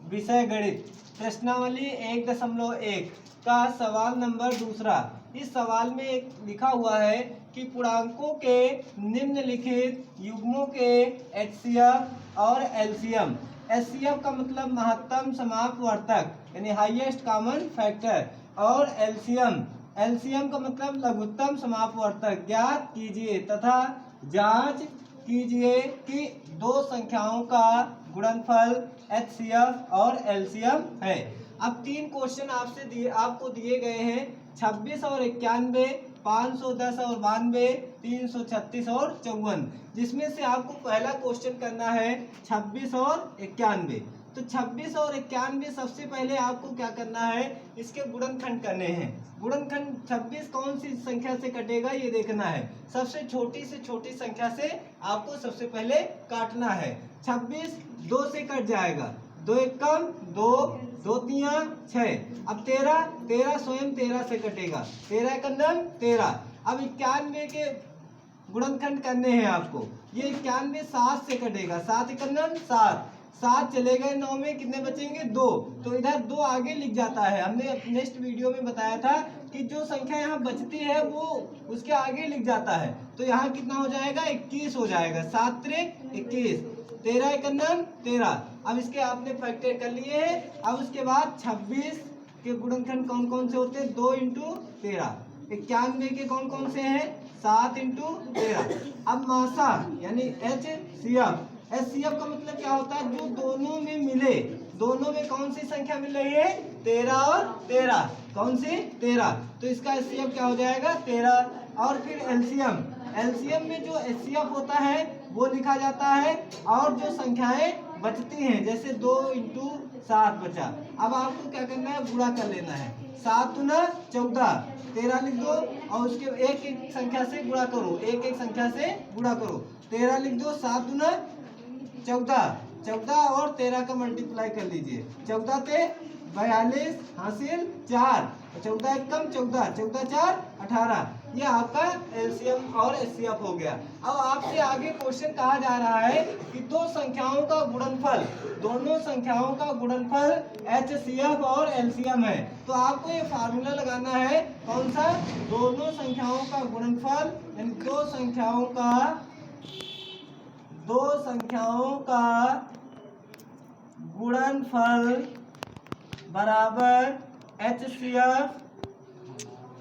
विषय गणित प्रश्नावली 1.1 का सवाल नंबर दूसरा। इस सवाल में एक लिखा हुआ है कि पूर्णांकों के निम्नलिखित युग्मों के एचसीएफ और एलसीएम। एचसीएफ का मतलब महत्तम समापवर्तक यानी हाईएस्ट कॉमन फैक्टर, और एलसीएम का मतलब लघुत्तम समापवर्तक ज्ञात कीजिए तथा जांच कीजिए कि दो संख्याओं का गुणनफल एचसीएफ और एलसीएम है। अब तीन क्वेश्चन आपको दिए गए हैं 26 और 91, 510 और 92, 336 और 54, जिसमें से आपको पहला क्वेश्चन करना है 26 और 91। तो 26 और 91 सबसे पहले आपको क्या करना है, इसके गुणनखंड करने हैं। गुणनखंड 26 कौन सी संख्या से कटेगा ये देखना है। सबसे छोटी से छोटी संख्या से आपको सबसे पहले काटना है। 26 2 से कट जाएगा, 2 एक कम 2, 2 तिया 6। अब 13 स्वयं 13 से कटेगा, 13 एक अंदर 13। अब 91 के गुणनखंड करने हैं आपको। ये 91 7 से कटेगा, 7 एक अंदर 7, 7 चले गए 9 में कितने बचेंगे 2। तो इधर 2 आगे लिख जाता है। हमने नेक्स्ट वीडियो में बताया था कि जो संख्या यहाँ बचती है वो उसके आगे लिख जाता है। तो यहाँ कितना हो जाएगा 21 हो जाएगा, 7 त्रिक 21, 13 एक अंदर 13। अब इसके आपने फैक्टर कर लिए हैं। अब उसके बाद 26 के गुणनखंड कौन कौन से होते हैं, 2 इंटू 13। 91 के कौन कौन से हैं, 7 इंटू 13। अब मासा यानी एचसीएफ का मतलब क्या होता है, जो दोनों में मिले, दोनों में कौन सी संख्या मिल रही है 13 और 13, कौन सी 13। तो इसका एचसीएफ क्या हो जाएगा 13। और फिर एलसीएम में जो एचसीएफ होता है वो लिखा जाता है, और जो संख्याएं बचती हैं जैसे 2 इंटू 7 बचा। अब आपको क्या करना है, गुणा कर लेना है। 7 दूना 14, 13 लिख दो और उसके एक एक संख्या से गुणा करो, एक एक संख्या से गुणा करो। 13 लिख दो, 7 दूना 14, 14 और 13 का मल्टीप्लाई कर लीजिए। 14 ते 42 हासिल 4, 14 एक कम 14, 14 4 18। ये आपका एलसीएम और एचसीएफ हो गया। अब आपसे आगे क्वेश्चन कहा जा रहा है कि दो संख्याओं का गुणनफल, दोनों संख्याओं का गुणनफल एचसीएफ और एलसीएम है। तो आपको ये फार्मूला लगाना है, कौन सा, दोनों संख्याओं का गुणनफल यानी दो संख्याओं का गुणनफल बराबर एचसीएफ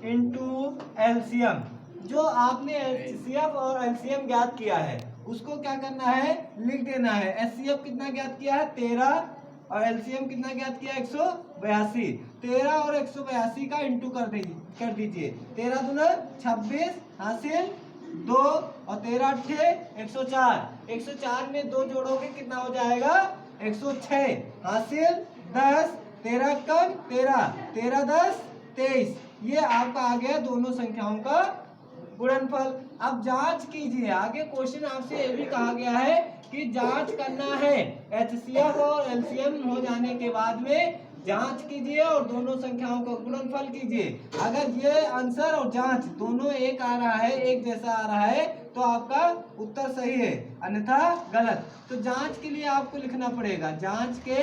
इंटू एलसीएम। जो आपने एचसीएफ और एलसीएम ज्ञात किया है उसको क्या करना है, लिख देना है। एचसीएफ कितना ज्ञात किया है 13 और एलसीएम कितना ज्ञात किया 182। 13 और 182 का इंटू कर दीजिए। 13 दूना 26 हासिल 2 और 13 अट्ठे 104। 104 में 2 जोड़ोगे कितना हो जाएगा 106 हासिल 10। 13 कम 13, 13 10 23। ये आपका आ गया दोनों संख्याओं का गुणनफल। अब जांच कीजिए, आगे क्वेश्चन आपसे ये भी कहा गया है कि जांच करना है। एचसीएफ और एलसीएम हो जाने के बाद में जांच कीजिए और दोनों संख्याओं का गुणनफल कीजिए। अगर ये आंसर और जांच दोनों एक आ रहा है, एक जैसा आ रहा है, तो आपका उत्तर सही है, अन्यथा गलत। तो जांच के लिए आपको लिखना पड़ेगा, जांच के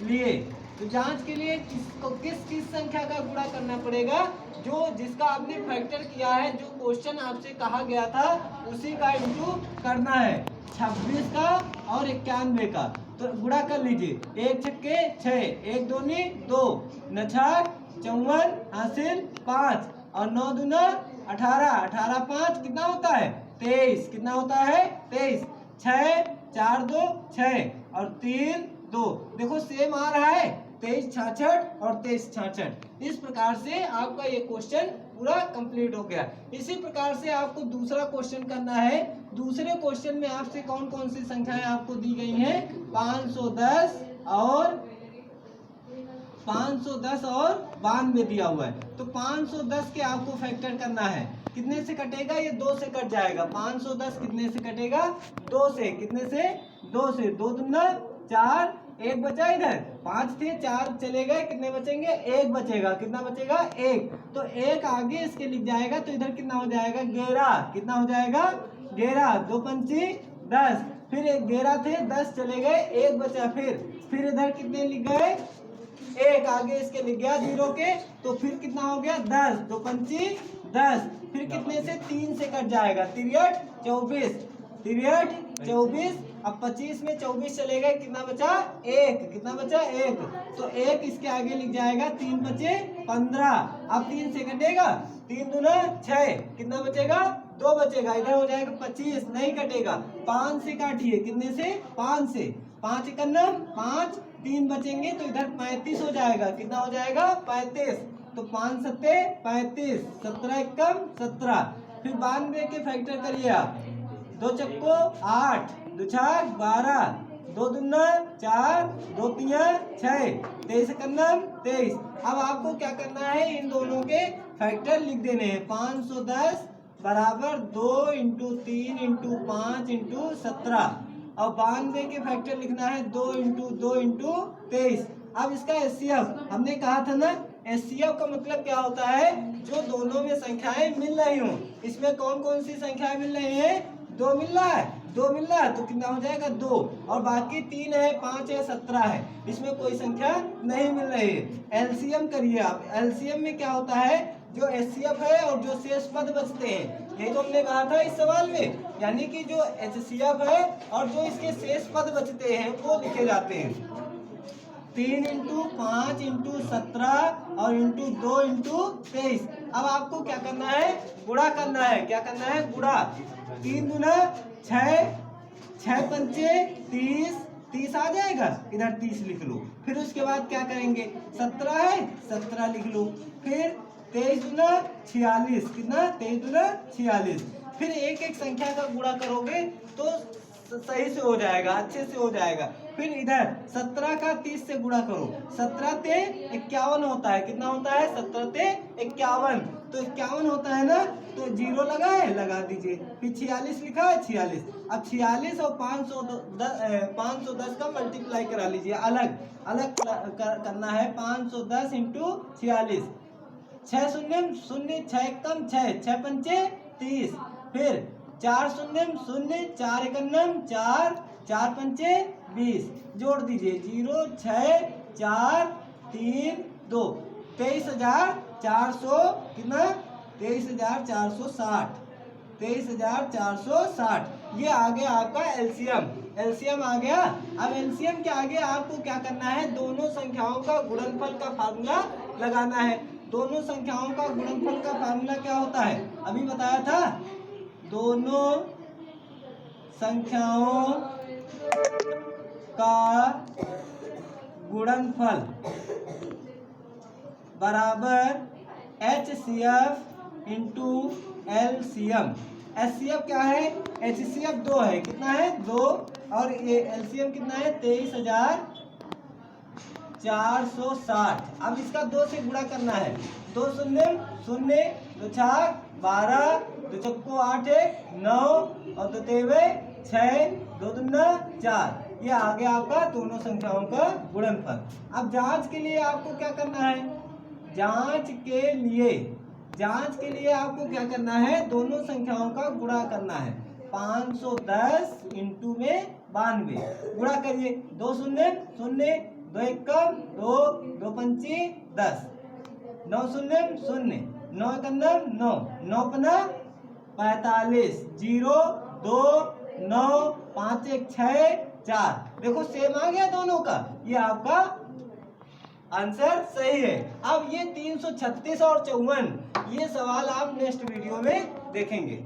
लिए। तो जांच के लिए किस संख्या का गुणा करना पड़ेगा, जो जिसका आपने फैक्टर किया है, जो क्वेश्चन आपसे कहा गया था उसी का इंटू करना है। 26 का और 91 का तो गुणा कर लीजिए। 1 छक्के 6, 1 दूनी 2, 9 छक 54 हासिल 5 और 9 दूना 18, 18 5 कितना होता है 23, कितना होता है 23। 6 4 2 6 और 3 2, देखो सेम आ रहा है 23 66 और 23 66। इस प्रकार से आपका ये क्वेश्चन पूरा कंप्लीट हो गया। इसी प्रकार से आपको दूसरा क्वेश्चन करना है। दूसरे क्वेश्चन में आपसे कौन कौन सी संख्याएं आपको दी गई हैं, 510 और 92 दिया हुआ है। तो 510 के आपको फैक्टर करना है। कितने से कटेगा, ये 2 से कट जाएगा। 510 कितने से कटेगा 2 से, कितने से 2 से। 2 दूना 4, 1 बचा, इधर 5 थे 4 चले गए, कितने बचेंगे 1 बचेगा, कितना बचेगा 1। तो 1 आगे इसके लिख जाएगा, तो इधर कितना हो जाएगा 11, कितना हो जाएगा 11। 2 पंची 10। फिर 11 थे 10 चले गए, 1 बचा। फिर इधर कितने लिख गए, 1 आगे इसके लिख गया 0 के, तो फिर कितना हो गया 10, 2 पंची 10। फिर कितने से 3 से कट जाएगा, 3 24, 3 अब 25 में 24 चले गए, कितना बचा 1, कितना बचा 1, तो 1 इसके आगे लिख जाएगा, 3 बचे 15। अब 3 से कटेगा, 3 दूना 6, कितना बचेगा 2 बचेगा, इधर हो जाएगा 25, नहीं कटेगा। 5 से काटिए, कितने से 5 से, 5 एकन्नम 5, 3 बचेंगे तो इधर 35 हो जाएगा, कितना हो जाएगा 35, तो 5 सत्ते 35, 17 एकम 17। फिर 92 के फैक्टर करिए आप, 2 चक्को 8, 2 छक 12, 2 दूना 4, 2 तिया 6, 23 एकन्नम 23। अब आपको क्या करना है, इन दोनों के फैक्टर लिख देने हैं। 510 बराबर 2 × 3 × 5 × 17, और 92 के फैक्टर लिखना है 2 × 2 × 23। अब इसका एचसीएफ हमने कहा था ना, एचसीएफ का मतलब क्या होता है, जो दोनों में संख्याएं मिल रही हो। इसमें कौन कौन सी संख्याएं मिल रही है, 2 मिल रहा है, 2 मिल रहा है, तो कितना हो जाएगा 2, और बाकी 3 है, 5 है, 17 है, इसमें कोई संख्या नहीं मिल रही है। एलसीएम करिए आप, एलसीएम में क्या होता है, जो एचसीएफ है और जो शेष पद बचते हैं, ये तो हमने कहा था इस सवाल में, यानी कि जो एचसीएफ है और जो इसके शेष पद बचते हैं वो लिखे जाते हैं। 3 × 5 × 17 और × 2 × 23। अब आपको क्या करना है, गुणा करना है, क्या करना है, गुणा। 3 दूना 6, 6 पंचे 30, 30 आ जाएगा, इधर 30 लिख लो। फिर उसके बाद क्या करेंगे, 17 है, 17 लिख लो। फिर 23 दूना 46, कितना 23 दूना 46। फिर एक एक संख्या का गुणा करोगे तो सही से हो जाएगा, अच्छे से हो जाएगा। फिर इधर 17 का 30 से गुणा करो, 17 ते 51 होता है, कितना होता है 17 ते 51, तो 51 होता है ना, तो 0 लगा है, लगा दीजिए। फिर 46 लिखा है, 46। अब 46 और 510 का मल्टीप्लाई करा लीजिए, अलग अलग करना है। 510 × 46, 6 शून्य 0, 6 एकम 6, 6 पंचे 30। फिर 4 शून्य 0, 4 एकन्नम 4, 4 पंचे 20, जोड़ दीजिए 0, 6, 4, 3, 2, 23,400, कितना 23,460, 23,460। ये आ गया आपका एलसीएम, एलसीएम आ गया। अब एलसीएम के आगे आपको क्या करना है, दोनों संख्याओं का गुणनफल का फार्मूला लगाना है। दोनों संख्याओं का गुणनफल का फार्मूला क्या होता है, अभी बताया था, दोनों संख्याओं का गुणनफल बराबर HCF × LCM। HCF क्या है, HCF 2 है, कितना है 2, और ये LCM कितना है 23,460। अब इसका 2 से गुणा करना है, 2 शून्य 0, 2 छक 12, 2 चक्को 8 है 9, और 2 तेवे 6, 2 दूना 4। ये आ गया आपका दोनों संख्याओं का गुणनफल। अब जांच के लिए आपको क्या करना है, जांच के लिए आपको क्या करना है, दोनों संख्याओं का गुणा करना है। 510 × में 92 गुणा करिए, 2 शून्य 0, 2 एकम 2, 2 पंची 10, 9 शून्य 0, 9 एकन्नम 9, 9 पना 45, 0, 2, 9, 5 1 6 4। देखो सेम आ गया दोनों का, ये आपका आंसर सही है। अब ये 336 और 54 ये सवाल आप नेक्स्ट वीडियो में देखेंगे।